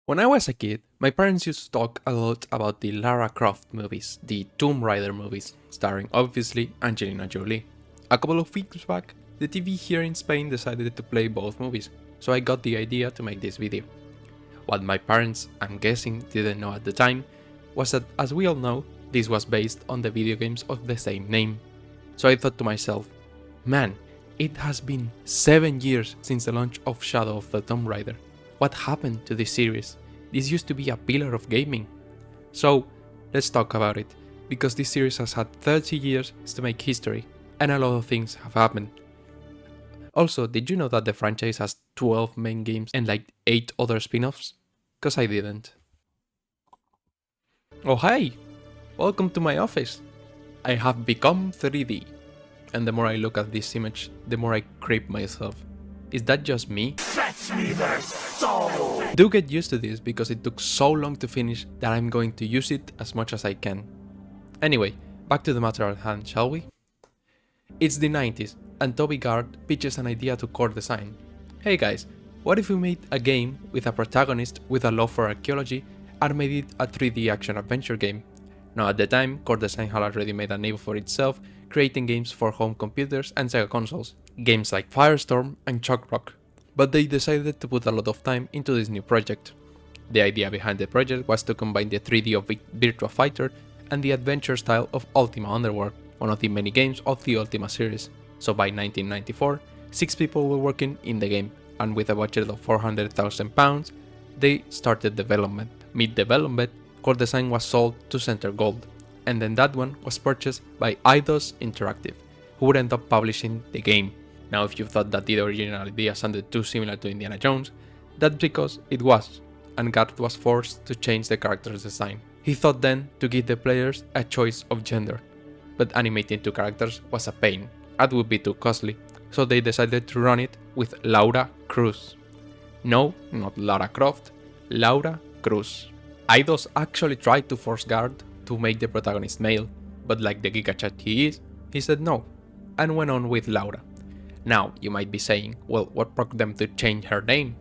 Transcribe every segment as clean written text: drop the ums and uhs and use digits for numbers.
When I was a kid, my parents used to talk a lot about the Lara Croft movies, the Tomb Raider movies, starring obviously Angelina Jolie. A couple of weeks back, the TV here in Spain decided to play both movies, so I got the idea to make this video. What my parents, I'm guessing, didn't know at the time was that, as we all know, this was based on the video games of the same name. So I thought to myself, man, it has been 7 years since the launch of Shadow of the Tomb Raider. What happened to this series? This used to be a pillar of gaming. So, let's talk about it, because this series has had 30 years to make history, and a lot of things have happened. Also, did you know that the franchise has 12 main games and like 8 other spin-offs? Cause I didn't. Oh hi! Welcome to my office! I have become 3D. And the more I look at this image, the more I creep myself. Is that just me? Fetch me their soul! Do get used to this because it took so long to finish that I'm going to use it as much as I can. Anyway, back to the matter at hand, shall we? It's the 90s, and Toby Gard pitches an idea to core design. Hey guys, what if we made a game with a protagonist with a love for archaeology and made it a 3D action adventure game? Now at the time, core design had already made a name for itself, creating games for home computers and Sega consoles, games like Firestorm and Chuck Rock, but they decided to put a lot of time into this new project. The idea behind the project was to combine the 3D of Virtua Fighter and the adventure style of Ultima Underworld, one of the many games of the Ultima series. So by 1994, 6 people were working in the game, and with a budget of £400,000, they started development. Mid-development, core design was sold to Center Gold, and then that one was purchased by Eidos Interactive, who would end up publishing the game. Now if you thought that the original idea sounded too similar to Indiana Jones, that's because it was, and Gard was forced to change the character's design. He thought then to give the players a choice of gender, but animating 2 characters was a pain, that would be too costly, so they decided to run it with Laura Cruz. No, not Lara Croft, Laura Cruz. Eidos actually tried to force Gard to make the protagonist male, but like the gigachat he is, he said no, and went on with Laura. Now, you might be saying, well, what prompted them to change her name?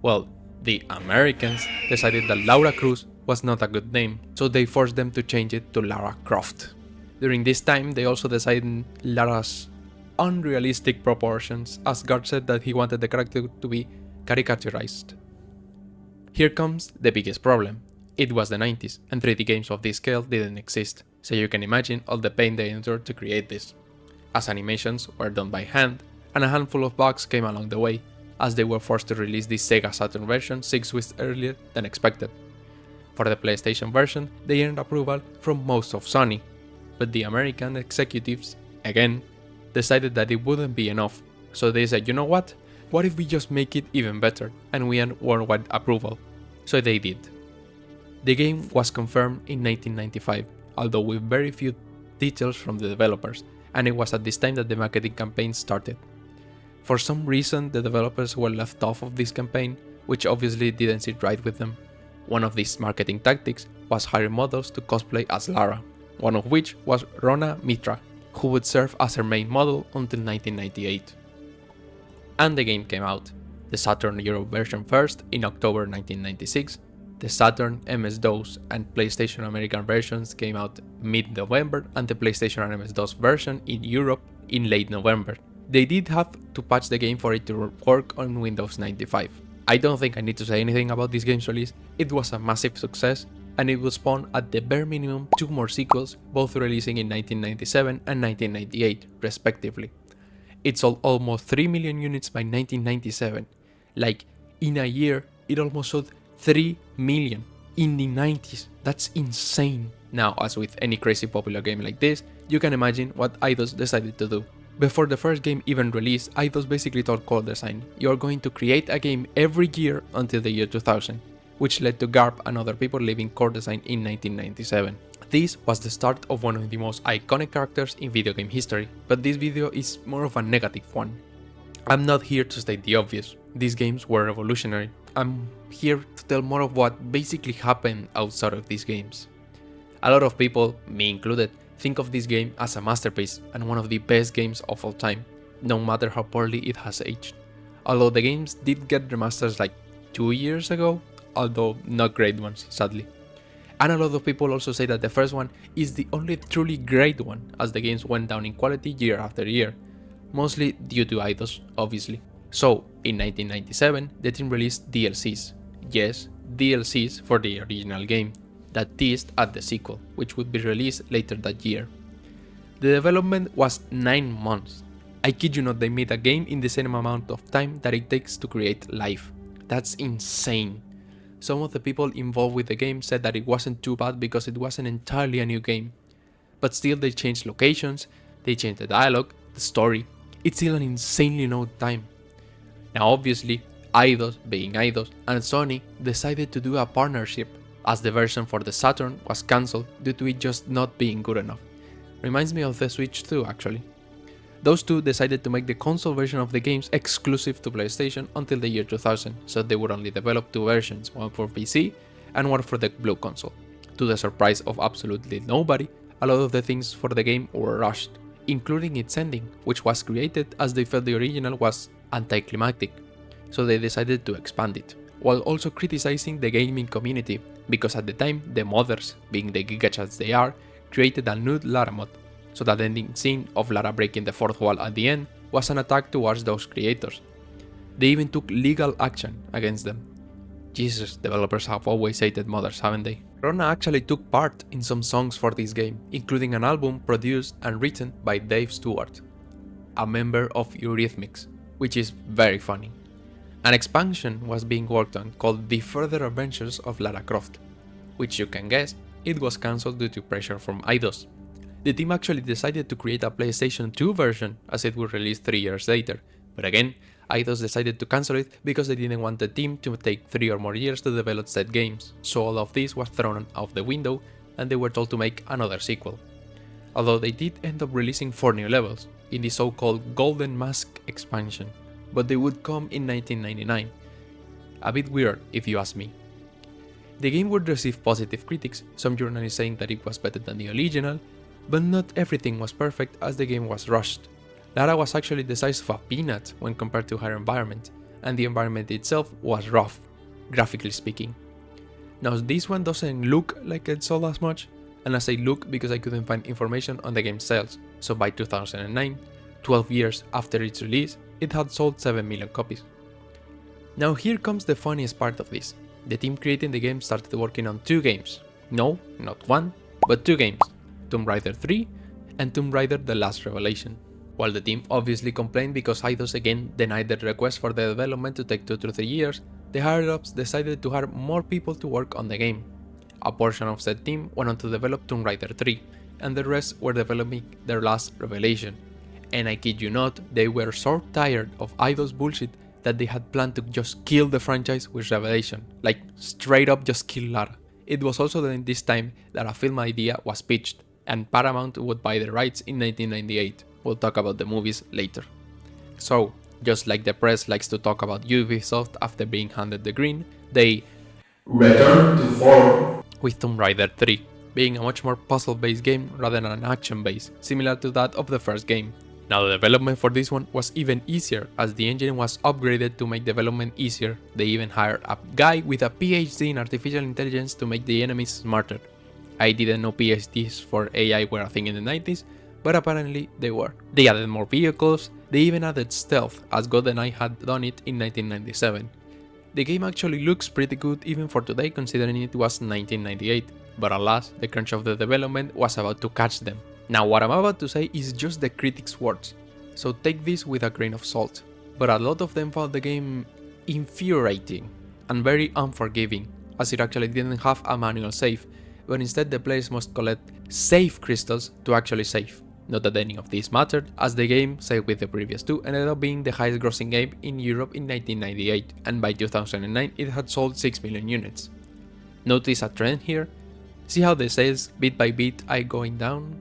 Well, the Americans decided that Laura Cruz was not a good name, so they forced them to change it to Lara Croft. During this time, they also decided Lara's unrealistic proportions, as Gard said that he wanted the character to be caricaturized. Here comes the biggest problem. It was the 90s, and 3D games of this scale didn't exist, so you can imagine all the pain they endured to create this, as animations were done by hand, and a handful of bugs came along the way, as they were forced to release the Sega Saturn version 6 weeks earlier than expected. For the PlayStation version, they earned approval from most of Sony, but the American executives, again, decided that it wouldn't be enough, so they said, you know what if we just make it even better, and we earn worldwide approval? So they did. The game was confirmed in 1995, although with very few details from the developers, and it was at this time that the marketing campaign started. For some reason, the developers were left off of this campaign, which obviously didn't sit right with them. One of these marketing tactics was hiring models to cosplay as Lara, one of which was Rona Mitra, who would serve as her main model until 1998. And the game came out, the Saturn Europe version first in October 1996, the Saturn, MS-DOS and PlayStation American versions came out mid-November, and the PlayStation and MS-DOS version in Europe in late November. They did have to patch the game for it to work on Windows 95. I don't think I need to say anything about this game's release. It was a massive success, and it will spawn at the bare minimum 2 more sequels, both releasing in 1997 and 1998 respectively. It sold almost 3 million units by 1997. Like, in a year, it almost sold 3 million in the 90s. That's insane. Now, as with any crazy popular game like this, you can imagine what Eidos decided to do. Before the first game even released, Eidos basically told core design, you're going to create a game every year until the year 2000, which led to Garp and other people leaving core design in 1997. This was the start of one of the most iconic characters in video game history, but this video is more of a negative one. I'm not here to state the obvious, these games were revolutionary. I'm here to tell more of what basically happened outside of these games. A lot of people, me included, think of this game as a masterpiece and one of the best games of all time, no matter how poorly it has aged. Although the games did get remasters like 2 years ago, although not great ones, sadly. And a lot of people also say that the first one is the only truly great one, as the games went down in quality year after year, mostly due to Eidos, obviously. So, in 1997, the team released DLCs. Yes, DLCs for the original game, that teased at the sequel, which would be released later that year. The development was 9 months. I kid you not, they made a game in the same amount of time that it takes to create life. That's insane. Some of the people involved with the game said that it wasn't too bad because it wasn't entirely a new game. But still they changed locations, they changed the dialogue, the story. It's still an insanely long time. Now obviously, Eidos, being Eidos, and Sony decided to do a partnership, as the version for the Saturn was cancelled due to it just not being good enough. Reminds me of the Switch 2 actually. Those two decided to make the console version of the games exclusive to PlayStation until the year 2000, so they would only develop two versions, one for PC and one for the Blue console. To the surprise of absolutely nobody, a lot of the things for the game were rushed, including its ending, which was created as they felt the original was anticlimactic, so they decided to expand it, while also criticizing the gaming community, because at the time the modders, being the gigachats they are, created a nude Lara mod, so that ending scene of Lara breaking the fourth wall at the end was an attack towards those creators. They even took legal action against them. Jesus, developers have always hated modders, haven't they? Rona actually took part in some songs for this game, including an album produced and written by Dave Stewart, a member of Eurythmics, which is very funny. An expansion was being worked on called The Further Adventures of Lara Croft, which you can guess, it was cancelled due to pressure from Eidos. The team actually decided to create a PlayStation 2 version as it would release 3 years later, but again, Eidos decided to cancel it because they didn't want the team to take 3 or more years to develop said games, so all of this was thrown out the window and they were told to make another sequel. Although they did end up releasing 4 new levels, in the so-called Golden Mask expansion, but they would come in 1999. A bit weird if you ask me. The game would receive positive critics, some journalists saying that it was better than the original, but not everything was perfect as the game was rushed. Lara was actually the size of a peanut when compared to her environment, and the environment itself was rough, graphically speaking. Now this one doesn't look like it sold as much, and I say look because I couldn't find information on the game's sales, so by 2009, 12 years after its release, it had sold 7 million copies. Now here comes the funniest part of this. The team creating the game started working on 2 games. No, not 1, but 2 games. Tomb Raider 3 and Tomb Raider The Last Revelation. While the team obviously complained because Eidos again denied their request for the development to take 2 to 3 years, the higher-ups decided to hire more people to work on the game. A portion of said team went on to develop Tomb Raider 3, and the rest were developing The Last Revelation. And I kid you not, they were so tired of Eidos bullshit that they had planned to just kill the franchise with Revelation, like straight up just kill Lara. It was also during this time that a film idea was pitched, and Paramount would buy the rights in 1998. We'll talk about the movies later. So, just like the press likes to talk about Ubisoft after being handed the green, they returned to form with Tomb Raider 3, being a much more puzzle-based game rather than an action-based, similar to that of the first game. Now the development for this one was even easier, as the engine was upgraded to make development easier. They even hired a guy with a PhD in artificial intelligence to make the enemies smarter. I didn't know PhDs for AI were a thing in the 90s, but apparently they were. They added more vehicles, they even added stealth, as GoldenEye had done it in 1997. The game actually looks pretty good even for today, considering it was 1998, but alas, the crunch of the development was about to catch them. Now what I'm about to say is just the critics' words, so take this with a grain of salt, but a lot of them found the game infuriating and very unforgiving, as it actually didn't have a manual save, but instead the players must collect save crystals to actually save. Not that any of this mattered, as the game, save with the previous two, ended up being the highest grossing game in Europe in 1998, and by 2009 it had sold 6 million units. Notice a trend here? See how the sales bit by bit are going down?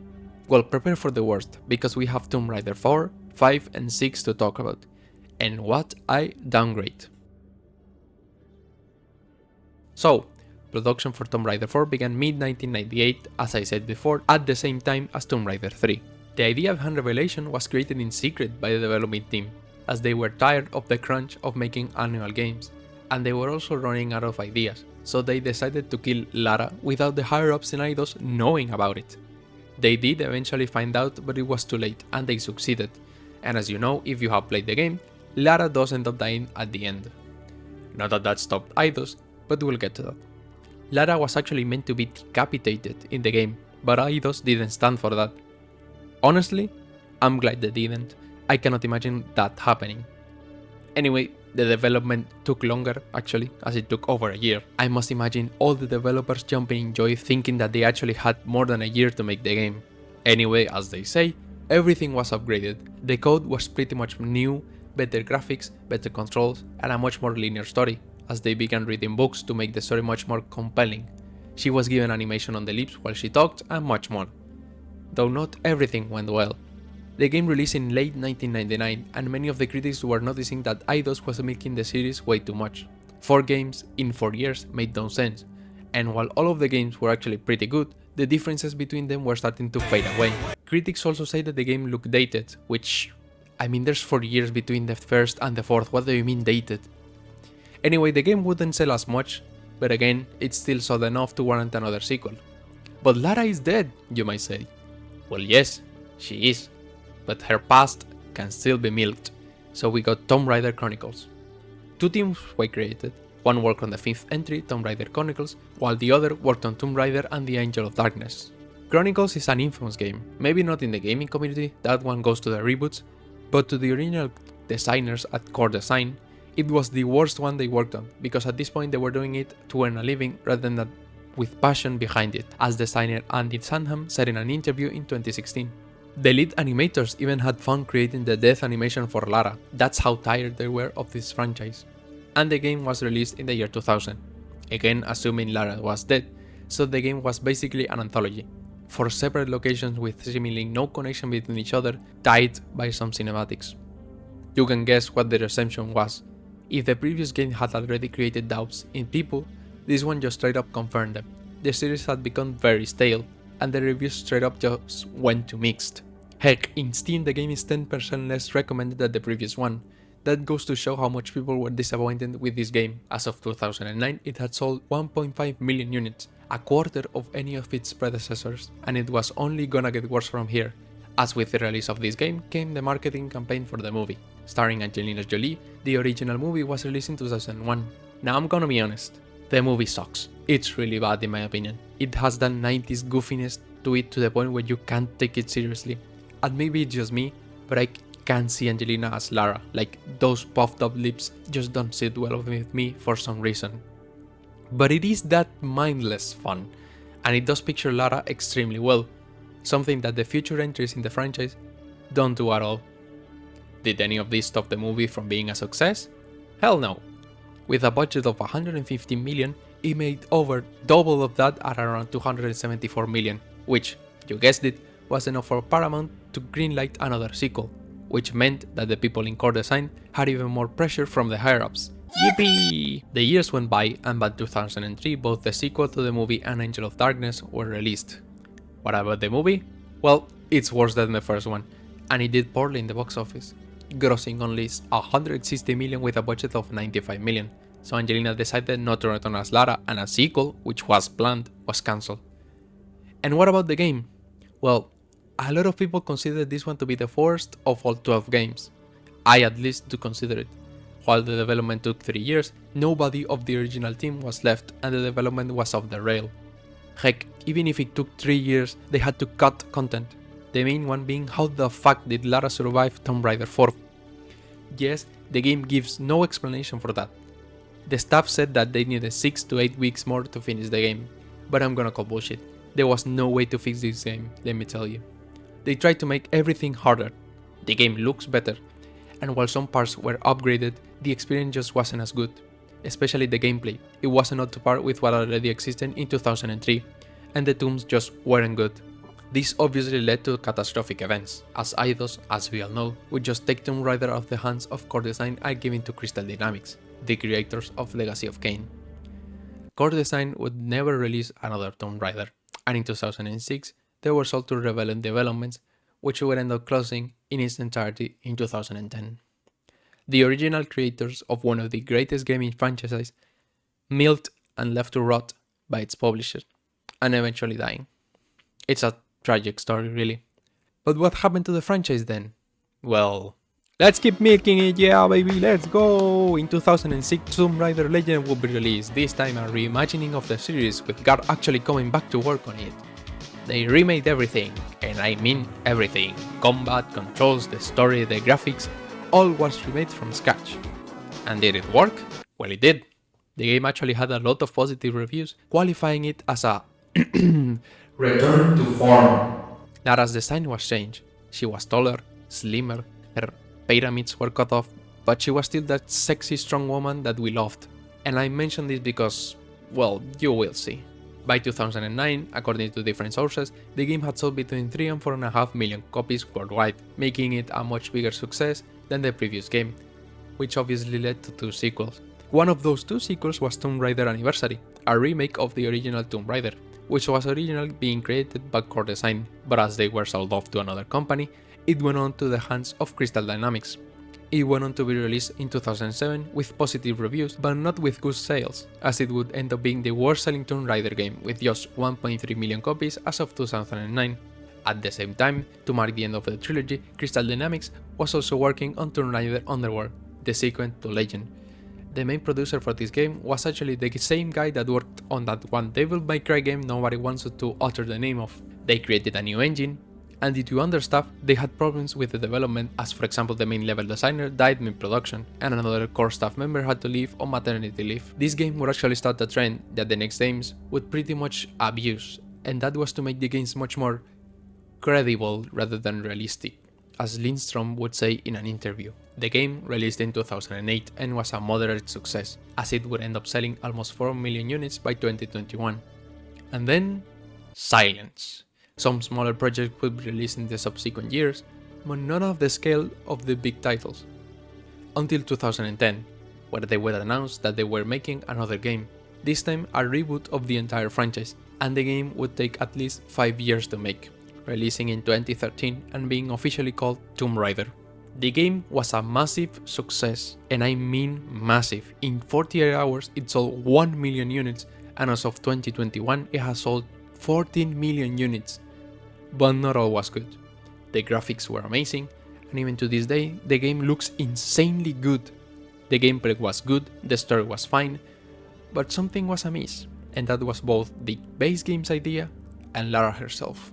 Well, prepare for the worst, because we have Tomb Raider 4, 5 and 6 to talk about. And what a downgrade. So, production for Tomb Raider 4 began mid-1998, as I said before, at the same time as Tomb Raider 3. The idea behind Revelation was created in secret by the development team, as they were tired of the crunch of making annual games, and they were also running out of ideas, so they decided to kill Lara without the higher-ups in Eidos knowing about it. They did eventually find out, but it was too late, and they succeeded. And as you know, if you have played the game, Lara does end up dying at the end. Not that that stopped Eidos, but we'll get to that. Lara was actually meant to be decapitated in the game, but Eidos didn't stand for that. Honestly, I'm glad they didn't. I cannot imagine that happening. Anyway, the development took longer, actually, as it took over a year. I must imagine all the developers jumping in joy thinking that they actually had more than a year to make the game. Anyway, as they say, everything was upgraded. The code was pretty much new, better graphics, better controls, and a much more linear story, as they began reading books to make the story much more compelling. She was given animation on the lips while she talked, and much more. Though not everything went well. The game released in late 1999, and many of the critics were noticing that Eidos was making the series way too much. 4 games in 4 years made no sense, and while all of the games were actually pretty good, the differences between them were starting to fade away. Critics also say that the game looked dated, which, I mean, there's 4 years between the first and the fourth, what do you mean dated? Anyway, the game wouldn't sell as much, but again, it still sold enough to warrant another sequel. But Lara is dead, you might say. Well, yes, she is, but her past can still be milked, so we got Tomb Raider Chronicles. 2 teams were created, one worked on the 5th entry, Tomb Raider Chronicles, while the other worked on Tomb Raider and the Angel of Darkness. Chronicles is an infamous game, maybe not in the gaming community, that one goes to the reboots, but to the original designers at Core Design, it was the worst one they worked on, because at this point they were doing it to earn a living rather than with passion behind it, as designer Andy Sandham said in an interview in 2016. The lead animators even had fun creating the death animation for Lara, that's how tired they were of this franchise. And the game was released in the year 2000, again assuming Lara was dead, so the game was basically an anthology, 4 separate locations with seemingly no connection between each other, tied by some cinematics. You can guess what the reception was. If the previous game had already created doubts in people, this one just straight up confirmed them. The series had become very stale, and the reviews straight up just went to mixed. Heck, in Steam the game is 10% less recommended than the previous one. That goes to show how much people were disappointed with this game. As of 2009, it had sold 1.5 million units, a quarter of any of its predecessors, and it was only gonna get worse from here. As with the release of this game came the marketing campaign for the movie. Starring Angelina Jolie, the original movie was released in 2001. Now I'm gonna be honest, the movie sucks. It's really bad in my opinion. It has that 90s goofiness to it to the point where you can't take it seriously. And maybe it's just me, but I can't see Angelina as Lara, like those puffed up lips just don't sit well with me for some reason. But it is that mindless fun, and it does picture Lara extremely well, something that the future entries in the franchise don't do at all. Did any of this stop the movie from being a success? Hell no. With a budget of 150 million, it made over double of that at around 274 million, which, you guessed it, was enough for Paramount to greenlight another sequel, which meant that the people in core design had even more pressure from the higher-ups. Yippee! The years went by, and by 2003 both the sequel to the movie and Angel of Darkness were released. What about the movie? Well, it's worse than the first one, and it did poorly in the box office, grossing only 160 million with a budget of 95 million, so Angelina decided not to return as Lara, and a sequel, which was planned, was cancelled. And what about the game? Well, a lot of people consider this one to be the worst of all 12 games. I at least do consider it. While the development took 3 years, nobody of the original team was left and the development was off the rail. Heck, even if it took 3 years, they had to cut content. The main one being how the fuck did Lara survive Tomb Raider 4? Yes, the game gives no explanation for that. The staff said that they needed 6 to 8 weeks more to finish the game, but I'm gonna call bullshit. There was no way to fix this game, let me tell you. They tried to make everything harder. The game looks better, and while some parts were upgraded, the experience just wasn't as good. Especially the gameplay, it wasn't up to par with what already existed in 2003, and the tombs just weren't good. This obviously led to catastrophic events, as Eidos, as we all know, would just take Tomb Raider off the hands of Core Design and give it to Crystal Dynamics, the creators of Legacy of Kain. Core Design would never release another Tomb Raider, and in 2006, they were sold to Rebellion Developments, which would end up closing in its entirety in 2010. The original creators of one of the greatest gaming franchises milked and left to rot by its publishers, and eventually dying. It's a tragic story, really. But what happened to the franchise then? Well, let's keep milking it, yeah baby, let's go! In 2006, Tomb Raider Legend will be released, this time a reimagining of the series with God actually coming back to work on it. They remade everything, and I mean everything. Combat, controls, the story, the graphics, all was remade from scratch. And did it work? Well, it did. The game actually had a lot of positive reviews, qualifying it as a return to form. Lara's design was changed. She was taller, slimmer, her pyramids were cut off, but she was still that sexy strong woman that we loved. And I mention this because, well, you will see. By 2009, according to different sources, the game had sold between 3 and 4.5 million copies worldwide, making it a much bigger success than the previous game, which obviously led to 2 sequels. One of those 2 sequels was Tomb Raider Anniversary, a remake of the original Tomb Raider, which was originally being created by Core Design, but as they were sold off to another company, it went on to the hands of Crystal Dynamics. It went on to be released in 2007 with positive reviews, but not with good sales, as it would end up being the worst selling Tomb Raider game with just 1.3 million copies as of 2009. At the same time, to mark the end of the trilogy, Crystal Dynamics was also working on Tomb Raider Underworld, the sequel to Legend. The main producer for this game was actually the same guy that worked on that one Devil May Cry game nobody wants to utter the name of. They created a new engine, and due to other stuff, they had problems with the development, as for example the main level designer died mid-production, and another core staff member had to leave on maternity leave. This game would actually start a trend that the next games would pretty much abuse, and that was to make the games much more credible rather than realistic, as Lindstrom would say in an interview. The game released in 2008 and was a moderate success, as it would end up selling almost 4 million units by 2021. And then, silence. Some smaller projects would be released in the subsequent years, but none of the scale of the big titles. Until 2010, where they would announce that they were making another game, this time a reboot of the entire franchise, and the game would take at least 5 years to make, releasing in 2013 and being officially called Tomb Raider. The game was a massive success, and I mean massive. In 48 hours it sold 1 million units, and as of 2021 it has sold 14 million units. But not all was good. The graphics were amazing, and even to this day, the game looks insanely good. The gameplay was good, the story was fine, but something was amiss, and that was both the base game's idea and Lara herself.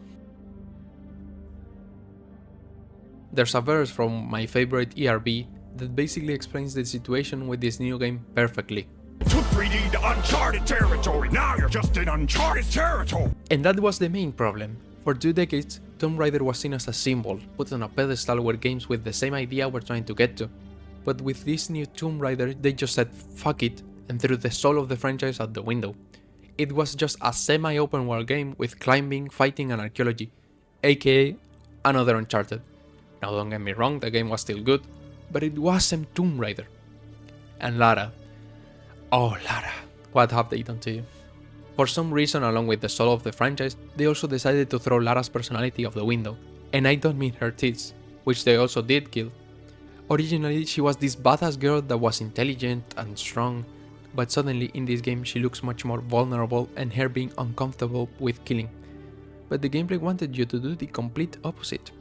There's a verse from my favorite ERB that basically explains the situation with this new game perfectly. Took 3D to uncharted territory, now you're just in uncharted territory! And that was the main problem. For 2 decades, Tomb Raider was seen as a symbol, put on a pedestal where games with the same idea were trying to get to. But with this new Tomb Raider, they just said fuck it and threw the soul of the franchise out the window. It was just a semi-open world game with climbing, fighting and archaeology, aka another Uncharted. Now don't get me wrong, the game was still good, but it wasn't Tomb Raider. And Lara. Oh Lara, what have they done to you? For some reason, along with the soul of the franchise, they also decided to throw Lara's personality out the window. And I don't mean her tits, which they also did kill. Originally, she was this badass girl that was intelligent and strong, but suddenly in this game she looks much more vulnerable and her being uncomfortable with killing. But the gameplay wanted you to do the complete opposite,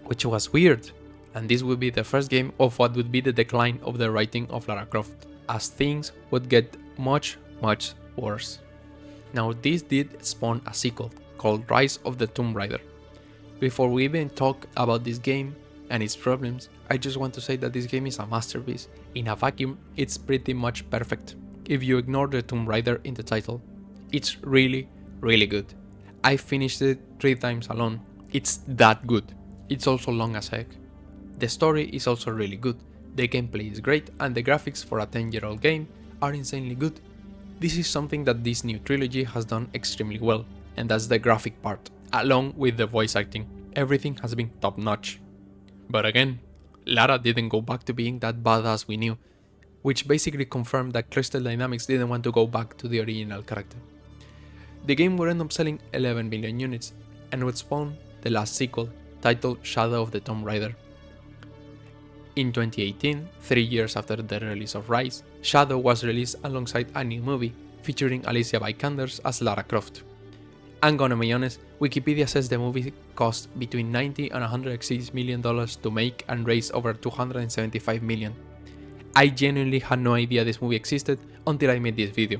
which was weird, and this would be the first game of what would be the decline of the writing of Lara Croft, as things would get much worse. Now this did spawn a sequel called Rise of the Tomb Raider. Before we even talk about this game and its problems, I just want to say that this game is a masterpiece. In a vacuum, it's pretty much perfect. If you ignore the Tomb Raider in the title, it's really good. I finished it 3 times alone. It's that good. It's also long as heck. The story is also really good. The gameplay is great, and the graphics for a 10-year-old game are insanely good. This is something that this new trilogy has done extremely well, and that's the graphic part, along with the voice acting. Everything has been top notch. But again, Lara didn't go back to being that badass we knew, which basically confirmed that Crystal Dynamics didn't want to go back to the original character. The game would end up selling 11 million units, and would spawn the last sequel, titled Shadow of the Tomb Raider. In 2018, 3 years after the release of Rise, Shadow was released alongside a new movie featuring Alicia Vikander as Lara Croft. I'm gonna be honest, Wikipedia says the movie cost between $90 and $106 million to make and raised over $275 million. I genuinely had no idea this movie existed until I made this video.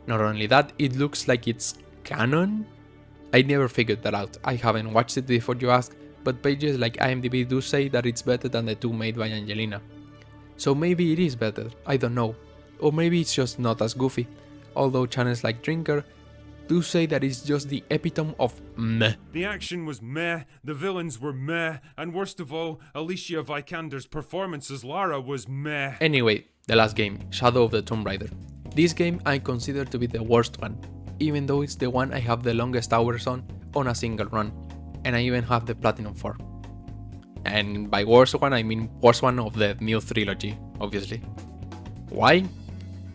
Not only that, it looks like it's canon? I never figured that out, I haven't watched it before you ask, but pages like IMDb do say that it's better than the two made by Angelina. So maybe it is better, I don't know. Or maybe it's just not as goofy, although channels like Drinker do say that it's just the epitome of meh. The action was meh, the villains were meh, and worst of all, Alicia Vikander's performance as Lara was meh. Anyway, the last game, Shadow of the Tomb Raider. This game I consider to be the worst one, even though it's the one I have the longest hours on a single run, and I even have the Platinum for. And by worst one I mean worst one of the new trilogy, obviously. Why?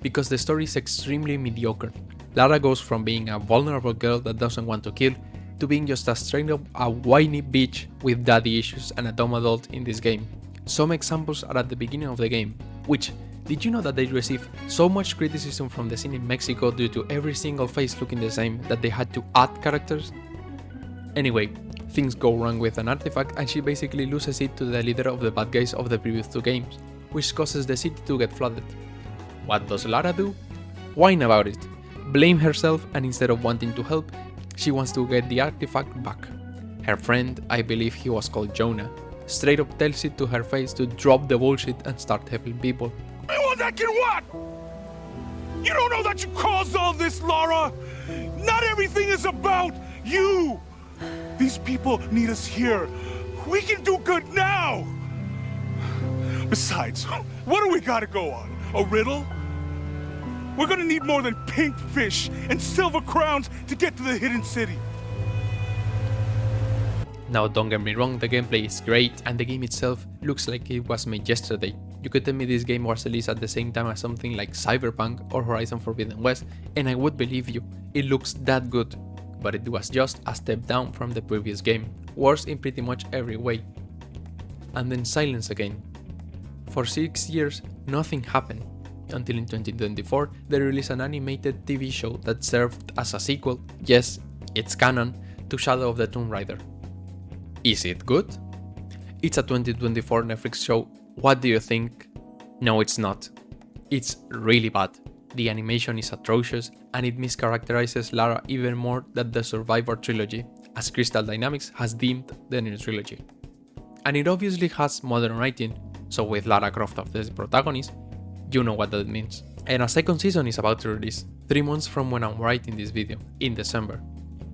Because the story is extremely mediocre. Lara goes from being a vulnerable girl that doesn't want to kill to being just a straight up a whiny bitch with daddy issues and a dumb adult in this game. Some examples are at the beginning of the game, which, did you know that they received so much criticism from the scene in Mexico due to every single face looking the same that they had to add characters? Anyway, things go wrong with an artifact and she basically loses it to the leader of the bad guys of the previous two games, which causes the city to get flooded. What does Lara do? Whine about it, blame herself, and instead of wanting to help, she wants to get the artifact back. Her friend, I believe he was called Jonah, straight up tells it to her face to drop the bullshit and start helping people. Well, that can what? You don't know that you caused all this, Lara? Not everything is about you! These people need us here. We can do good now! Besides, what do we gotta go on? A riddle? We're gonna need more than pink fish and silver crowns to get to the hidden city. Now don't get me wrong, the gameplay is great and the game itself looks like it was made yesterday. You could tell me this game was released at the same time as something like Cyberpunk or Horizon Forbidden West and I would believe you, it looks that good. But it was just a step down from the previous game, worse in pretty much every way. And then silence again. For 6 years, nothing happened, until in 2024 they released an animated TV show that served as a sequel, yes, it's canon, to Shadow of the Tomb Raider. Is it good? It's a 2024 Netflix show, what do you think? No, it's not. It's really bad. The animation is atrocious and it mischaracterizes Lara even more than the Survivor trilogy, as Crystal Dynamics has deemed the new trilogy. And it obviously has modern writing, so with Lara Croft as the protagonist, you know what that means. And a second season is about to release, 3 months from when I'm writing this video, in December.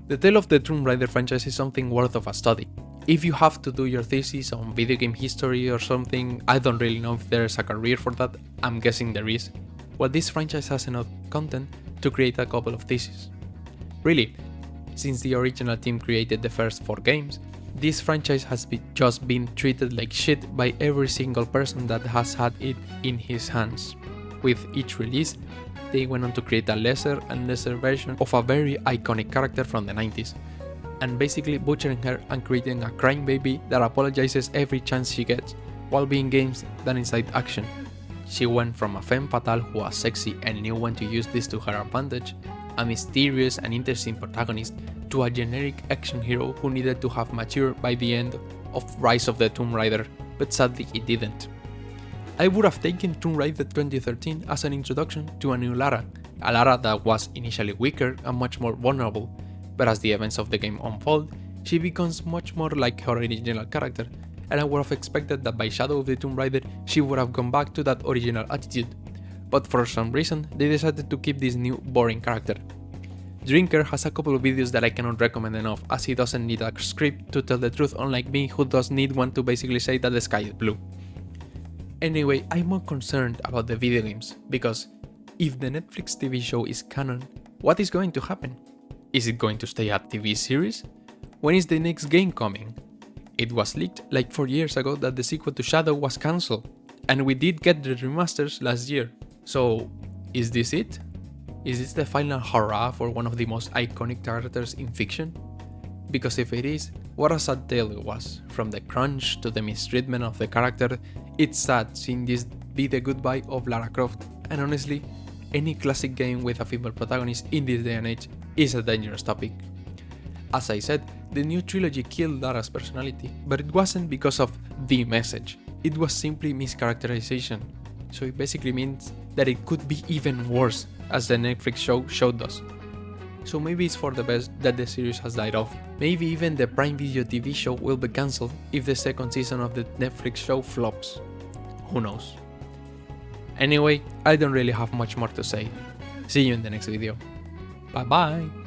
The tale of the Tomb Raider franchise is something worth of a study. If you have to do your thesis on video game history or something, I don't really know if there's a career for that, I'm guessing there is. Well, this franchise has enough content to create a couple of theses. Really, since the original team created the first 4 games, this franchise has just been treated like shit by every single person that has had it in his hands. With each release, they went on to create a lesser and lesser version of a very iconic character from the 90s, and basically butchering her and creating a crying baby that apologizes every chance she gets, while being games that incite action. She went from a femme fatale who was sexy and knew when to use this to her advantage, a mysterious and interesting protagonist, to a generic action hero who needed to have matured by the end of Rise of the Tomb Raider, but sadly it didn't. I would have taken Tomb Raider 2013 as an introduction to a new Lara, a Lara that was initially weaker and much more vulnerable, but as the events of the game unfold, she becomes much more like her original character, and I would have expected that by Shadow of the Tomb Raider she would have gone back to that original attitude, but for some reason they decided to keep this new boring character. Drinker has a couple of videos that I cannot recommend enough, as he doesn't need a script to tell the truth, unlike me who does need one to basically say that the sky is blue. Anyway, I'm more concerned about the video games, because if the Netflix TV show is canon, what is going to happen? Is it going to stay a TV series? When is the next game coming? It was leaked like 4 years ago that the sequel to Shadow was cancelled, and we did get the remasters last year. So, is this it? Is this the final hurrah for one of the most iconic characters in fiction? Because if it is, what a sad tale it was, from the crunch to the mistreatment of the character, It's sad seeing this be the goodbye of Lara Croft, and honestly, any classic game with a female protagonist in this day and age is a dangerous topic. As I said, the new trilogy killed Lara's personality, but it wasn't because of the message, it was simply mischaracterization. So it basically means that it could be even worse, as the Netflix show showed us. So maybe it's for the best that the series has died off. Maybe even the Prime Video TV show will be cancelled if the second season of the Netflix show flops. Who knows? Anyway, I don't really have much more to say. See you in the next video. Bye bye!